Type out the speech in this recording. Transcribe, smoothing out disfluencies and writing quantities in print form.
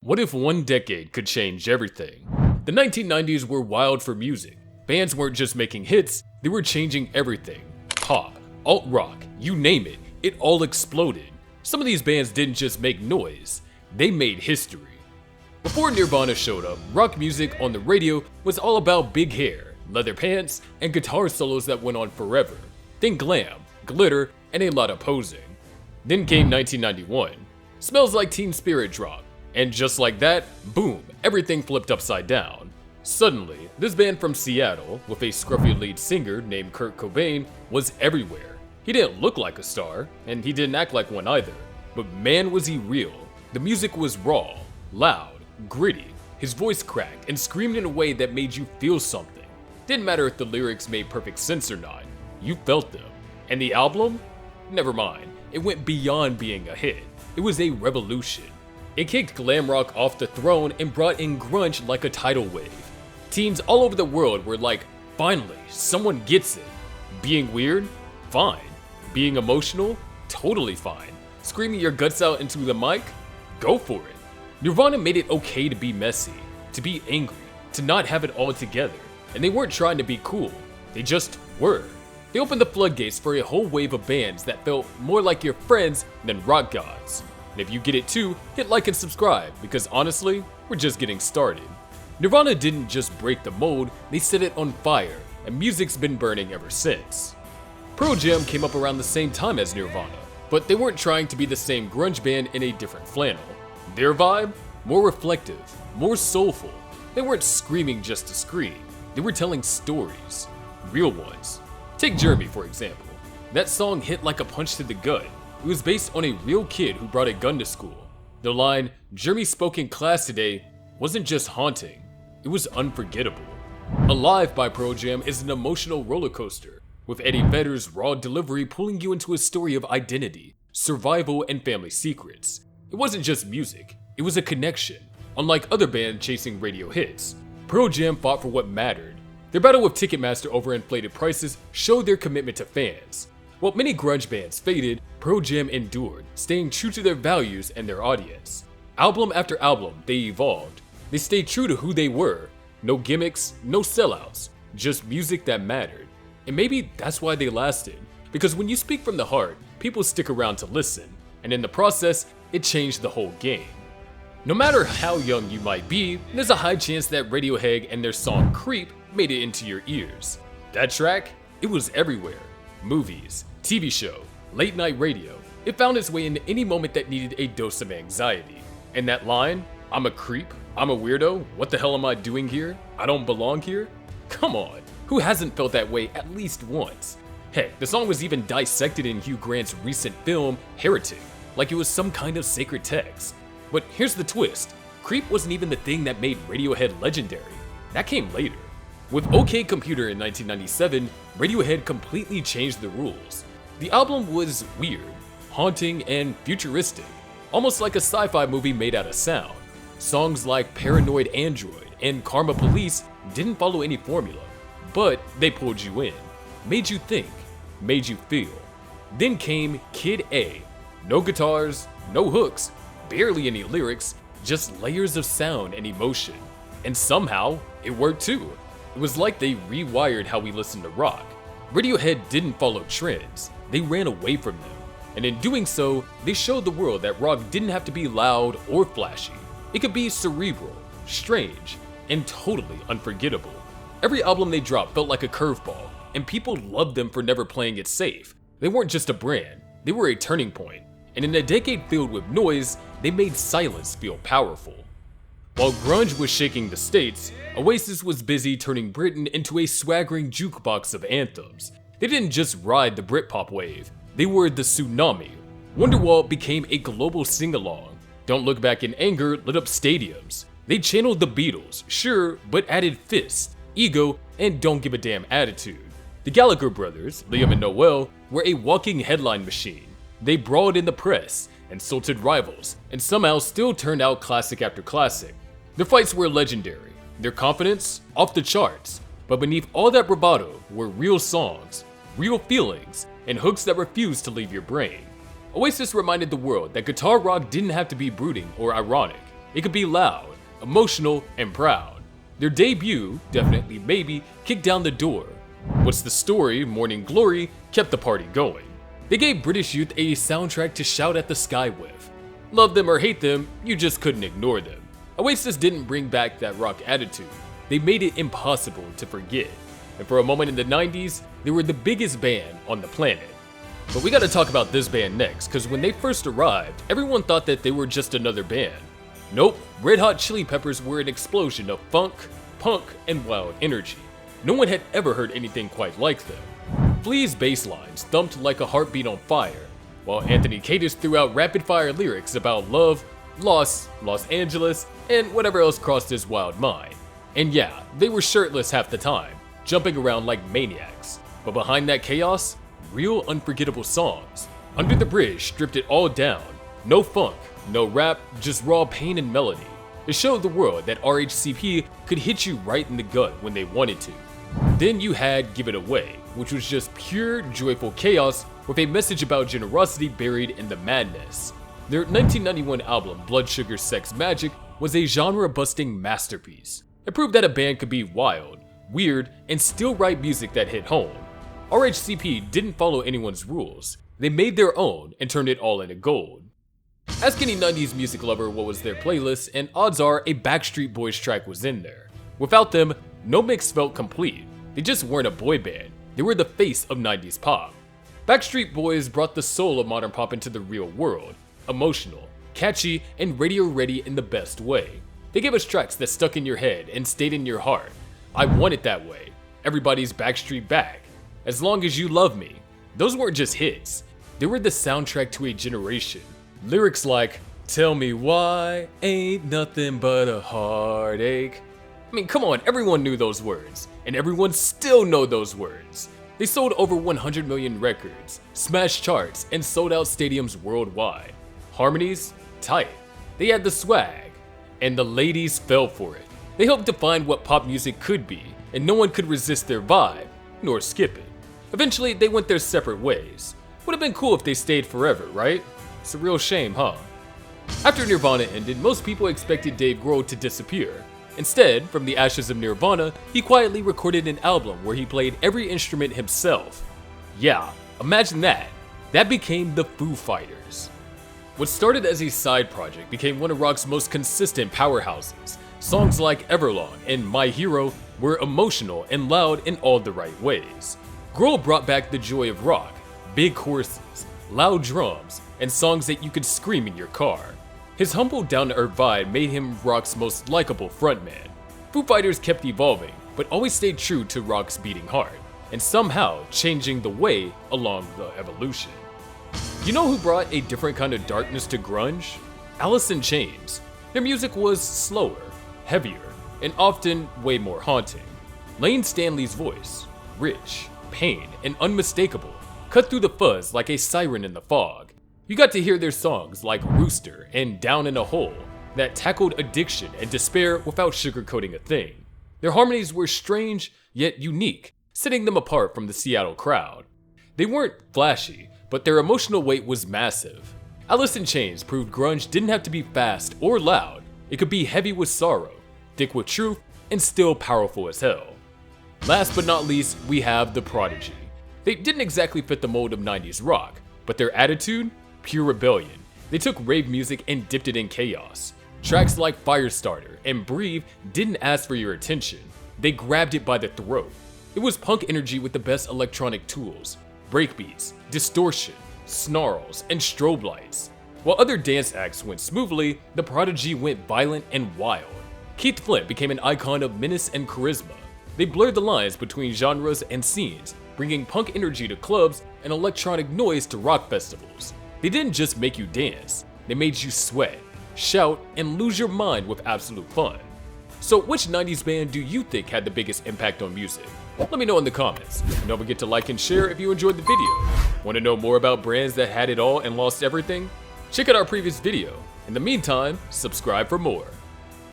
What if one decade could change everything? The 1990s were wild for music. Bands weren't just making hits, they were changing everything. Pop, alt-rock, you name it, it all exploded. Some of these bands didn't just make noise, they made history. Before Nirvana showed up, rock music on the radio was all about big hair, leather pants, and guitar solos that went on forever. Then glam, glitter, and a lot of posing. Then came 1991. Smells Like Teen Spirit dropped, and just like that, boom, everything flipped upside down. Suddenly, this band from Seattle, with a scruffy lead singer named Kurt Cobain, was everywhere. He didn't look like a star, and he didn't act like one either. But man was he real. The music was raw, loud, gritty. His voice cracked and screamed in a way that made you feel something. Didn't matter if the lyrics made perfect sense or not, you felt them. And the album? Never mind, it went beyond being a hit. It was a revolution. It kicked glam rock off the throne and brought in grunge like a tidal wave. Teens all over the world were like, finally, someone gets it. Being weird? Fine. Being emotional? Totally fine. Screaming your guts out into the mic? Go for it. Nirvana made it okay to be messy, to be angry, to not have it all together. And they weren't trying to be cool, they just were. They opened the floodgates for a whole wave of bands that felt more like your friends than rock gods. And if you get it too, hit like and subscribe, because honestly, we're just getting started. Nirvana didn't just break the mold, they set it on fire, and music's been burning ever since. Pearl Jam came up around the same time as Nirvana, but they weren't trying to be the same grunge band in a different flannel. Their vibe? More reflective, more soulful. They weren't screaming just to scream, they were telling stories. Real ones. Take Jeremy, for example. That song hit like a punch to the gut. It was based on a real kid who brought a gun to school. The line, "Jeremy spoke in class today," wasn't just haunting, it was unforgettable. Alive by Pearl Jam is an emotional roller coaster, with Eddie Vedder's raw delivery pulling you into a story of identity, survival, and family secrets. It wasn't just music, it was a connection. Unlike other bands chasing radio hits, Pearl Jam fought for what mattered. Their battle with Ticketmaster over inflated prices showed their commitment to fans. While many grunge bands faded, Pearl Jam endured, staying true to their values and their audience. Album after album, they evolved. They stayed true to who they were. No gimmicks, no sellouts, just music that mattered. And maybe that's why they lasted. Because when you speak from the heart, people stick around to listen. And in the process, it changed the whole game. No matter how young you might be, there's a high chance that Radiohead and their song Creep made it into your ears. That track? It was everywhere. Movies, TV show, late night radio. It found its way into any moment that needed a dose of anxiety. And that line, "I'm a creep, I'm a weirdo, what the hell am I doing here? I don't belong here?" Come on, who hasn't felt that way at least once? Heck, the song was even dissected in Hugh Grant's recent film, Heretic, like it was some kind of sacred text. But here's the twist, Creep wasn't even the thing that made Radiohead legendary. That came later. With OK Computer in 1997, Radiohead completely changed the rules. The album was weird, haunting, and futuristic, almost like a sci-fi movie made out of sound. Songs like Paranoid Android and Karma Police didn't follow any formula, but they pulled you in, made you think, made you feel. Then came Kid A. No guitars, no hooks, barely any lyrics, just layers of sound and emotion. And somehow, it worked too. It was like they rewired how we listen to rock. Radiohead didn't follow trends, they ran away from them. And in doing so, they showed the world that rock didn't have to be loud or flashy. It could be cerebral, strange, and totally unforgettable. Every album they dropped felt like a curveball, and people loved them for never playing it safe. They weren't just a brand, they were a turning point. And in a decade filled with noise, they made silence feel powerful. While grunge was shaking the states, Oasis was busy turning Britain into a swaggering jukebox of anthems. They didn't just ride the Britpop wave, they were the tsunami. Wonderwall became a global sing-along. Don't Look Back in Anger lit up stadiums. They channeled the Beatles, sure, but added fist, ego, and don't give a damn attitude. The Gallagher brothers, Liam and Noel, were a walking headline machine. They brawled in the press, insulted rivals, and somehow still turned out classic after classic. Their fights were legendary, their confidence off the charts, but beneath all that bravado were real songs, real feelings, and hooks that refused to leave your brain. Oasis reminded the world that guitar rock didn't have to be brooding or ironic, It could be loud, emotional, and proud. Their debut, Definitely Maybe, kicked down the door. What's the Story, Morning Glory, kept the party going. They gave British youth a soundtrack to shout at the sky with. Love them or hate them, you just couldn't ignore them. Oasis didn't bring back that rock attitude. They made it impossible to forget. And for a moment in the 90s, they were the biggest band on the planet. But we gotta talk about this band next, cause when they first arrived, everyone thought that they were just another band. Nope, Red Hot Chili Peppers were an explosion of funk, punk, and wild energy. No one had ever heard anything quite like them. Flea's bass lines thumped like a heartbeat on fire, while Anthony Kiedis threw out rapid-fire lyrics about love, loss, Los Angeles, and whatever else crossed his wild mind. And yeah, they were shirtless half the time, jumping around like maniacs. But behind that chaos, real unforgettable songs. Under the Bridge stripped it all down. No funk, no rap, just raw pain and melody. It showed the world that RHCP could hit you right in the gut when they wanted to. Then you had Give It Away, which was just pure, joyful chaos with a message about generosity buried in the madness. Their 1991 album, Blood Sugar Sex Magic, was a genre-busting masterpiece. It proved that a band could be wild, weird, and still write music that hit home. RHCP didn't follow anyone's rules. They made their own and turned it all into gold. Ask any 90s music lover what was their playlist, and odds are a Backstreet Boys track was in there. Without them, no mix felt complete. They just weren't a boy band. They were the face of 90s pop. Backstreet Boys brought the soul of modern pop into the real world. Emotional, catchy, and radio ready in the best way. They gave us tracks that stuck in your head and stayed in your heart. I Want It That Way, Everybody's Backstreet Back, As Long As You Love Me. Those weren't just hits. They were the soundtrack to a generation. Lyrics like, tell me why, ain't nothing but a heartache. I mean, come on, everyone knew those words, and everyone still know those words. They sold over 100 million records, smashed charts, and sold out stadiums worldwide. Harmonies? Tight. They had the swag, and the ladies fell for it. They helped define what pop music could be, and no one could resist their vibe, nor skip it. Eventually, they went their separate ways. Would have been cool if they stayed forever, right? It's a real shame, huh? After Nirvana ended, most people expected Dave Grohl to disappear. Instead, from the ashes of Nirvana, he quietly recorded an album where he played every instrument himself. Yeah, imagine that. That became the Foo Fighters. What started as a side project became one of rock's most consistent powerhouses. Songs like Everlong and My Hero were emotional and loud in all the right ways. Grohl brought back the joy of rock, big choruses, loud drums, and songs that you could scream in your car. His humble, down-to-earth vibe made him rock's most likable frontman. Foo Fighters kept evolving, but always stayed true to rock's beating heart, and somehow changing the way along the evolution. You know who brought a different kind of darkness to grunge? Alice in Chains. Their music was slower, heavier, and often way more haunting. Lane Stanley's voice, rich, pained, and unmistakable, cut through the fuzz like a siren in the fog. You got to hear their songs like Rooster and Down in a Hole that tackled addiction and despair without sugarcoating a thing. Their harmonies were strange yet unique, setting them apart from the Seattle crowd. They weren't flashy, but their emotional weight was massive. Alice in Chains proved grunge didn't have to be fast or loud. It could be heavy with sorrow, thick with truth, and still powerful as hell. Last but not least, we have the Prodigy. They didn't exactly fit the mold of 90s rock, but their attitude? Pure rebellion. They took rave music and dipped it in chaos. Tracks like Firestarter and Breathe didn't ask for your attention. They grabbed it by the throat. It was punk energy with the best electronic tools, breakbeats, distortion, snarls, and strobe lights. While other dance acts went smoothly, the Prodigy went violent and wild. Keith Flint became an icon of menace and charisma. They blurred the lines between genres and scenes, bringing punk energy to clubs and electronic noise to rock festivals. They didn't just make you dance, they made you sweat, shout, and lose your mind with absolute fun. So which 90s band do you think had the biggest impact on music? Let me know in the comments. And don't forget to like and share if you enjoyed the video. Want to know more about brands that had it all and lost everything? Check out our previous video. In the meantime, subscribe for more.